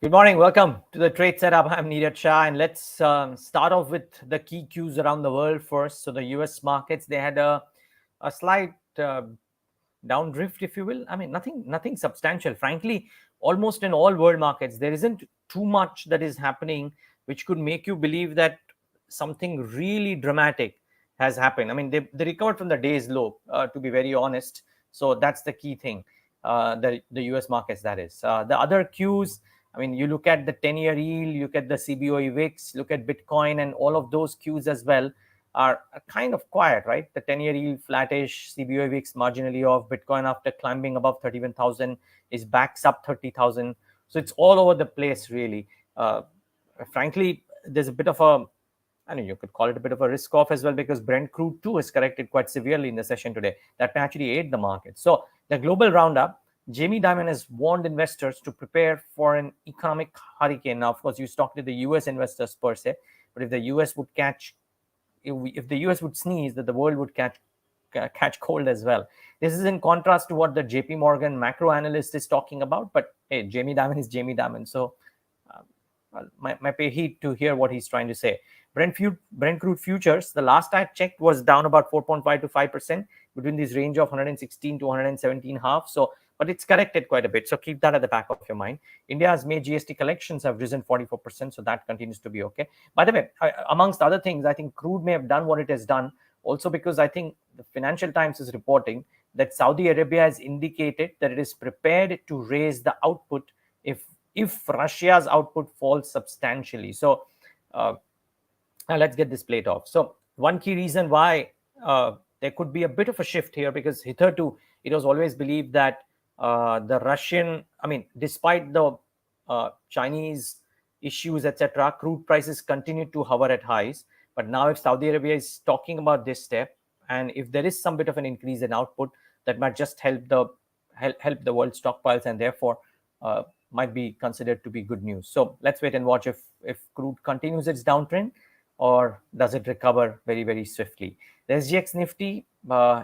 Good morning. Welcome to the Trade Setup. I'm Neeraj Shah, and let's start off with the key cues around the world first. So the U.S. markets, they had a slight down drift, if you will. I mean, nothing substantial. Frankly, almost in all world markets, there isn't too much that is happening which could make you believe that something really dramatic has happened. I mean, they recovered from the day's low, to be very honest. So that's the key thing. The U.S. markets, that is. The other cues, I mean, you look at the 10-year yield, you look at the CBOE VIX, look at Bitcoin, and all of those cues as well are kind of quiet, right? The 10-year yield flattish, CBOE VIX marginally off, Bitcoin after climbing above 31,000 is back sub 30,000. So it's all over the place, really. Frankly, there's a bit of a, I mean, you could call it a bit of a risk off as well, because Brent crude too has corrected quite severely in the session today. That may actually aid the market. So the global roundup, Jamie Dimon has warned investors to prepare for an economic hurricane. Now, of course, you talk to the US investors per se, but if the US would catch, if the US would sneeze, that the world would catch cold as well. This is in contrast to what the JP Morgan macro analyst is talking about. But hey, Jamie Dimon is Jamie Dimon, so might pay heed to hear what he's trying to say. Brent crude futures, the last I checked, was down about 4.5 to 5% between this range of 116 to 117.5. So, but it's corrected quite a bit. So keep that at the back of your mind. India's May GST collections have risen 44%. So that continues to be okay. By the way, amongst other things, I think crude may have done what it has done also because I think the Financial Times is reporting that Saudi Arabia has indicated that it is prepared to raise the output if Russia's output falls substantially. So now let's get this plate off. So one key reason why there could be a bit of a shift here, because hitherto it was always believed that the Russian, I mean, despite the Chinese issues, etc., crude prices continued to hover at highs. But now if Saudi Arabia is talking about this step, and if there is some bit of an increase in output, that might just help the world stockpiles, and therefore might be considered to be good news. So let's wait and watch if crude continues its downtrend, or does it recover very, very swiftly. The SGX Nifty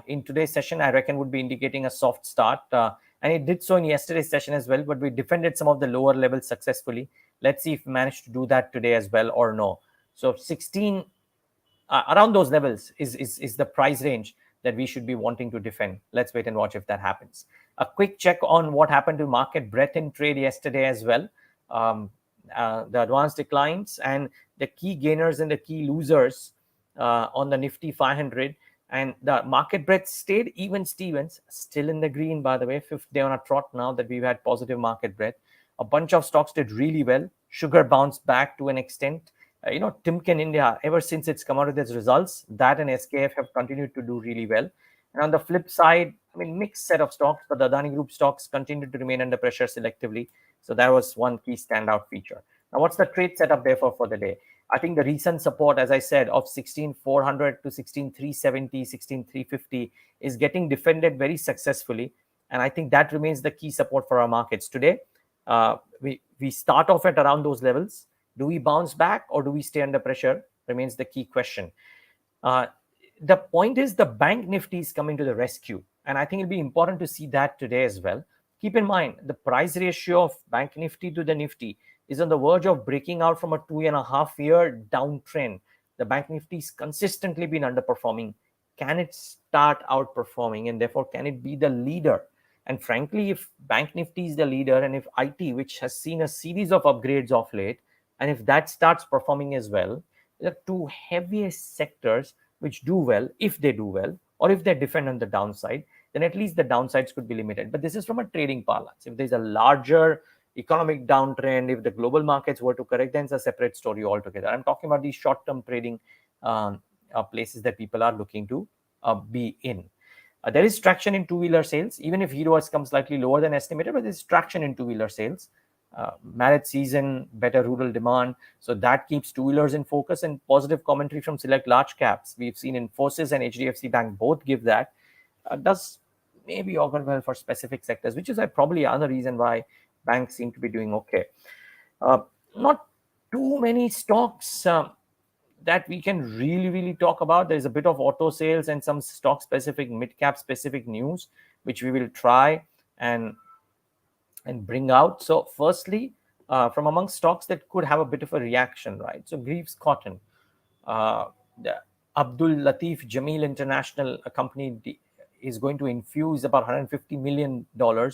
in today's session, I reckon, would be indicating a soft start. And it did so in yesterday's session as well, but we defended some of the lower levels successfully. Let's see if we managed to do that today as well or no. So 16, around those levels is the price range that we should be wanting to defend. Let's wait and watch if that happens. A quick check on what happened to market breadth in trade yesterday as well. The advanced declines and the key gainers and the key losers on the Nifty 500. And the market breadth stayed even Stevens, still in the green, by the way, fifth day on a trot now that we've had positive market breadth. A bunch of stocks did really well. Sugar bounced back to an extent. Timken India, ever since it's come out with its results, that and SKF have continued to do really well. And on the flip side, I mean, mixed set of stocks, but the Adani Group stocks continue to remain under pressure selectively. So that was one key standout feature. Now, what's the trade setup therefore for the day? I think the recent support, as I said, of 16,400 to 16,370, 16,350 is getting defended very successfully. And I think that remains the key support for our markets today. We start off at around those levels. Do we bounce back or do we stay under pressure? Remains the key question. The point is the bank Nifty is coming to the rescue. And I think it'll be important to see that today as well. Keep in mind, the price ratio of bank Nifty to the Nifty is on the verge of breaking out from a 2.5-year downtrend. The bank Nifty has consistently been underperforming. Can it start outperforming, and therefore can it be the leader? And frankly, if bank Nifty is the leader, and if IT, which has seen a series of upgrades of late, and if that starts performing as well, the two heaviest sectors which do well, if they do well, or if they defend on the downside, then at least the downsides could be limited. But this is from a trading parlance. If there's a larger economic downtrend, if the global markets were to correct, then it's a separate story altogether. I'm talking about these short-term trading places that people are looking to be in. There is traction in two-wheeler sales, even if Hero has come slightly lower than estimated, but there's traction in two-wheeler sales. Marriage season, better rural demand. So that keeps two-wheelers in focus, and positive commentary from select large caps. We've seen Infosys and HDFC Bank both give that. Does maybe augur well for specific sectors, which is probably another reason why banks seem to be doing okay. Not too many stocks that we can really talk about. There's a bit of auto sales and some stock-specific, mid-cap specific news, which we will try and bring out. So firstly, from among stocks that could have a bit of a reaction, right? So Greaves Cotton, the Abdul Latif Jameel International, a company, is going to infuse about $150 million or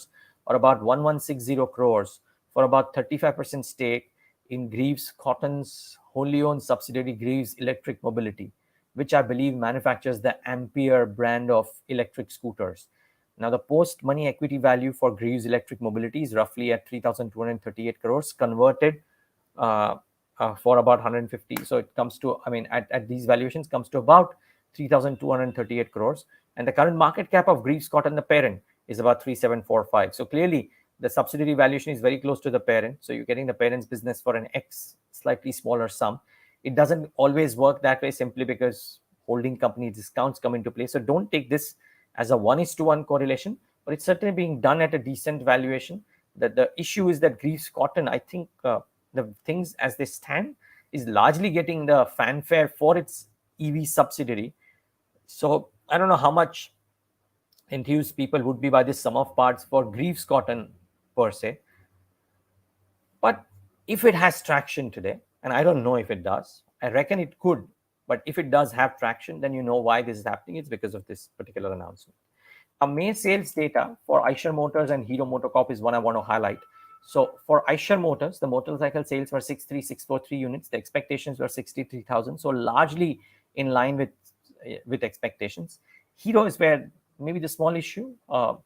about 1160 crores for about 35% stake in Greaves Cotton's wholly owned subsidiary Greaves Electric Mobility, which I believe manufactures the Ampere brand of electric scooters. Now, the post-money equity value for Greaves Electric Mobility is roughly at 3,238 crores, converted uh, for about 150. So it comes to, I mean, at these valuations, comes to about 3,238 crores. And the current market cap of Greaves Cotton, the parent, is about 3,745. So clearly, the subsidiary valuation is very close to the parent. So you're getting the parent's business for an X, slightly smaller sum. It doesn't always work that way simply because holding company discounts come into play. So don't take this as a 1:1 correlation, but it's certainly being done at a decent valuation. The issue is that Greaves Cotton, I think the things as they stand, is largely getting the fanfare for its EV subsidiary. So I don't know how much enthused people would be by this sum of parts for Greaves Cotton per se. But if it has traction today, and I don't know if it does, I reckon it could. But if it does have traction, then you know why this is happening. It's because of this particular announcement. May sales data for Eicher Motors and Hero MotoCorp is one I want to highlight. So for Eicher Motors, the motorcycle sales were 63,643 units. The expectations were 63,000. So largely in line with expectations. Hero is where maybe the small issue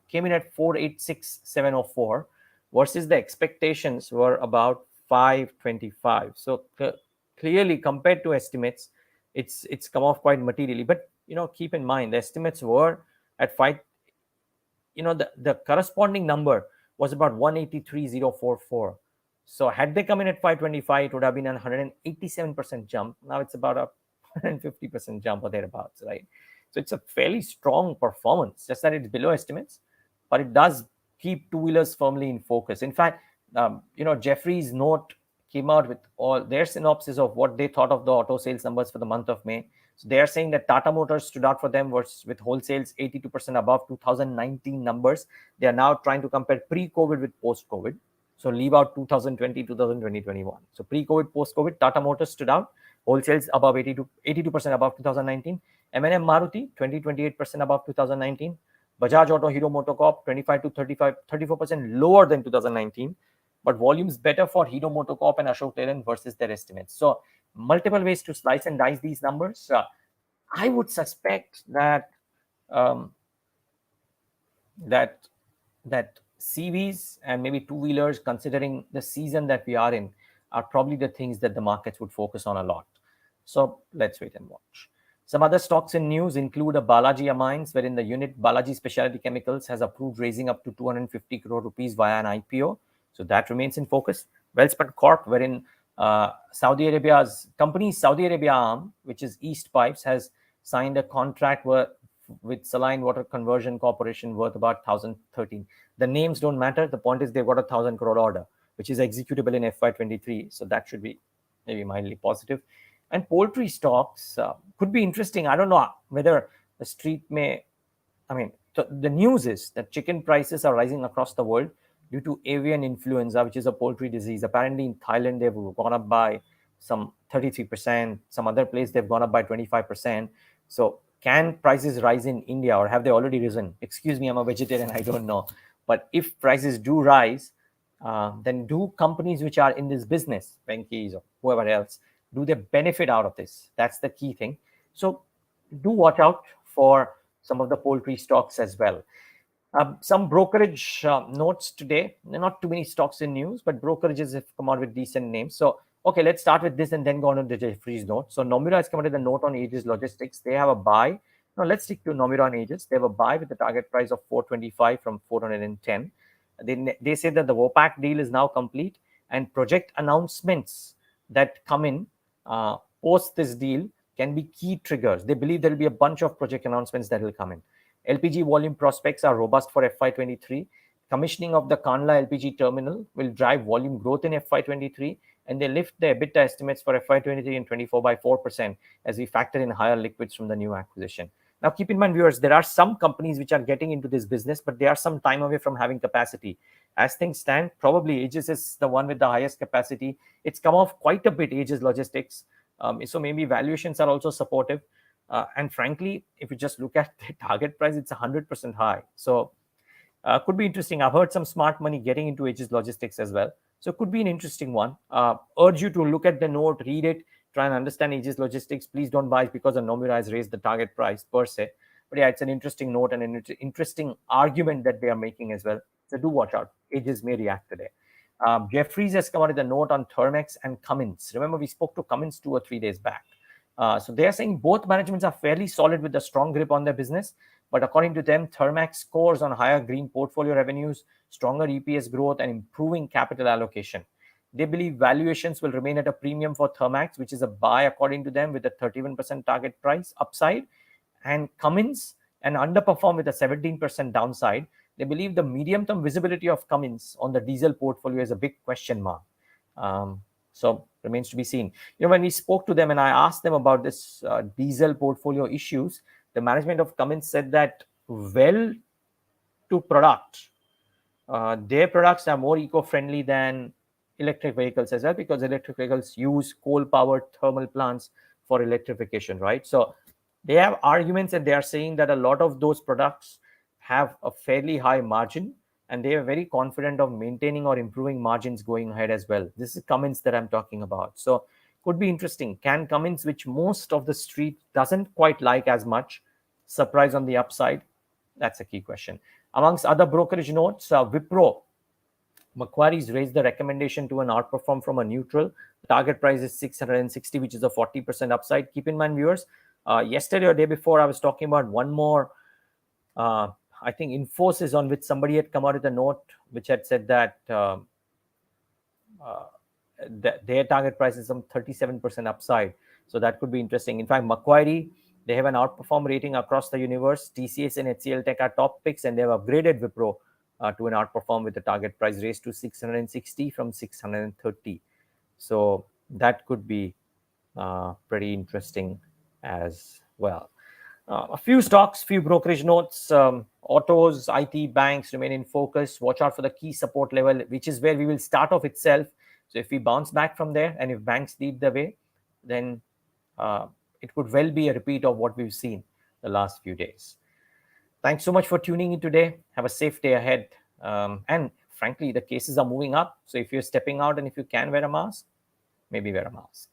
came in at 486,704 versus the expectations were about 525. So clearly compared to estimates, it's come off quite materially. But keep in mind the estimates were at 5. The corresponding number was about 183,044. So had they come in at 525, it would have been a 187% jump. Now it's about a 150% jump or thereabouts, right? So it's a fairly strong performance, just that it's below estimates, but it does keep two-wheelers firmly in focus. In fact, Jeffrey's note came out with all their synopsis of what they thought of the auto sales numbers for the month of May. So they are saying that Tata Motors stood out for them was with wholesales 82% above 2019 numbers. They are now trying to compare pre-COVID with post-COVID. So leave out 2020, 2020, 21. So pre-COVID, post-COVID, Tata Motors stood out. Wholesales above 82% above 2019. M&M Maruti 28% above 2019. Bajaj Auto Hero MotoCorp 25 to 34% lower than 2019. But volumes better for Hero MotoCorp and Ashok Leyland versus their estimates. So multiple ways to slice and dice these numbers. I would suspect that that CVs and maybe two-wheelers, considering the season that we are in, are probably the things that the markets would focus on a lot. So let's wait and watch. Some other stocks in news include a Balaji Amines, wherein the unit Balaji Specialty Chemicals has approved raising up to 250 crore rupees via an IPO. So that remains in focus. Welspun Corp, wherein Saudi Arabia's company Saudi Arabia arm, which is East Pipes, has signed a contract with Saline Water Conversion Corporation worth about 1,013. The names don't matter. The point is they've got a 1,000 crore order, which is executable in FY23. So that should be maybe mildly positive. And poultry stocks could be interesting. I don't know whether the street may, the news is that chicken prices are rising across the world due to avian influenza, which is a poultry disease. Apparently in Thailand, they've gone up by some 33%. Some other place, they've gone up by 25%. So can prices rise in India, or have they already risen? Excuse me, I'm a vegetarian, I don't know. But if prices do rise, then do companies which are in this business, Venky's or whoever else, do they benefit out of this? That's the key thing. So do watch out for some of the poultry stocks as well. Some brokerage notes today. Not too many stocks in news, but brokerages have come out with decent names. So, okay, let's start with this and then go on to the Jeffrey's note. So Nomura has come out with a note on Aegis Logistics. They have a buy. Now let's stick to Nomura and Aegis. They have a buy with the target price of 425 from 410. They say that the WOPAC deal is now complete, and project announcements that come in post this deal can be key triggers. They believe there will be a bunch of project announcements that will come in. LPG volume prospects are robust for FY23. Commissioning of the Kandla LPG terminal will drive volume growth in FY23, and they lift the EBITDA estimates for FY23 and 24 by 4% as we factor in higher liquids from the new acquisition. Now, keep in mind, viewers, there are some companies which are getting into this business, but they are some time away from having capacity. As things stand, probably Aegis is the one with the highest capacity. It's come off quite a bit, Aegis Logistics. So maybe valuations are also supportive. And frankly, if you just look at the target price, it's 100% high. So could be interesting. I've heard some smart money getting into Aegis Logistics as well. So it could be an interesting one. Urge you to look at the note, read it, try and understand Aegis Logistics. Please don't buy it because the Nomura has raised the target price per se. But yeah, it's an interesting note and an interesting argument that they are making as well. So do watch out. Aegis may react today. Jeffries has come out with a note on Thermex and Cummins. Remember, we spoke to Cummins 2 or 3 days back. So they are saying both managements are fairly solid with a strong grip on their business. But according to them, Thermax scores on higher green portfolio revenues, stronger EPS growth, and improving capital allocation. They believe valuations will remain at a premium for Thermax, which is a buy according to them with a 31% target price upside, and Cummins an underperform with a 17% downside. They believe the medium-term visibility of Cummins on the diesel portfolio is a big question mark. So remains to be seen. When we spoke to them and I asked them about this diesel portfolio issues, the management of Cummins said that well to product, their products are more eco-friendly than electric vehicles as well, because electric vehicles use coal-powered thermal plants for electrification, right? So they have arguments and they are saying that a lot of those products have a fairly high margin, and they are very confident of maintaining or improving margins going ahead as well. This is Cummins that I'm talking about. So could be interesting. Can Cummins, which most of the street doesn't quite like as much, surprise on the upside? That's a key question. Amongst other brokerage notes, Wipro, Macquarie's raised the recommendation to an outperform from a neutral. The target price is 660, which is a 40% upside. Keep in mind, viewers, yesterday or day before, I was talking about one more, I think Infosys, on which somebody had come out with a note which had said that their target price is some 37% upside. So that could be interesting. In fact, Macquarie, they have an outperform rating across the universe. TCS and HCL Tech are top picks, and they have upgraded Wipro to an outperform with the target price raised to 660 from 630. So that could be pretty interesting as well. A few stocks, few brokerage notes. Autos, IT, banks remain in focus. Watch out for the key support level, which is where we will start off itself. So if we bounce back from there, and if banks lead the way, then it could well be a repeat of what we've seen the last few days. Thanks so much for tuning in today. Have a safe day ahead. And frankly, the cases are moving up. So if you're stepping out and if you can wear a mask, maybe wear a mask.